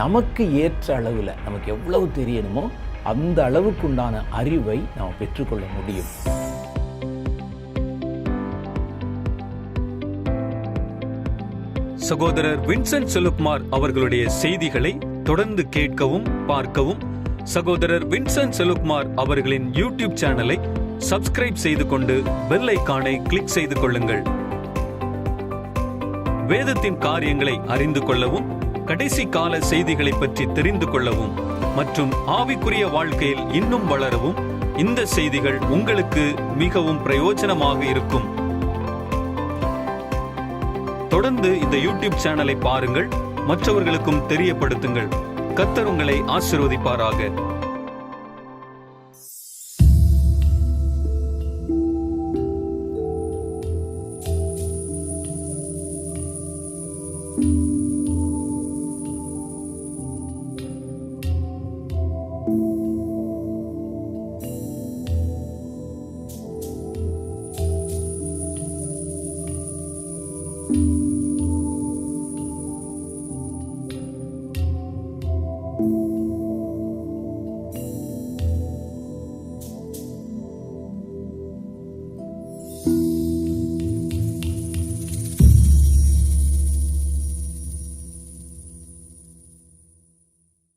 நமக்கு ஏற்ற அளவில், நமக்கு எவ்வளவு தெரியணுமோ அந்த அளவுக்குண்டான அறிவை நாம் பெற்றுக்கொள்ள முடியும். சகோதரர் வின்சென்ட் செல்வகுமார் அவர்களுடைய செய்திகளை தொடர்ந்து கேட்கவும் பார்க்கவும் சகோதரர் வின்சென்ட் செல்வகுமார் அவர்களின் யூடியூப் சேனலை சப்ஸ்கிரைப் செய்து கொண்டு பெல் ஐகானை கிளிக் செய்து கொள்ளுங்கள். வேதத்தின் காரியங்களை அறிந்து கொள்ளவும், கடைசி கால செய்திகளை பற்றி தெரிந்து கொள்ளவும் மற்றும் ஆவிக்குரிய வாழ்க்கையில் இன்னும் வளரவும் இந்த செய்திகள் உங்களுக்கு மிகவும் பிரயோஜனமாக இருக்கும். தொடர்ந்து இந்த யூடியூப் சேனலை பாருங்கள், மற்றவர்களுக்கும் தெரியப்படுத்துங்கள். கர்த்தர் உங்களை ஆசீர்வதிப்பாராக.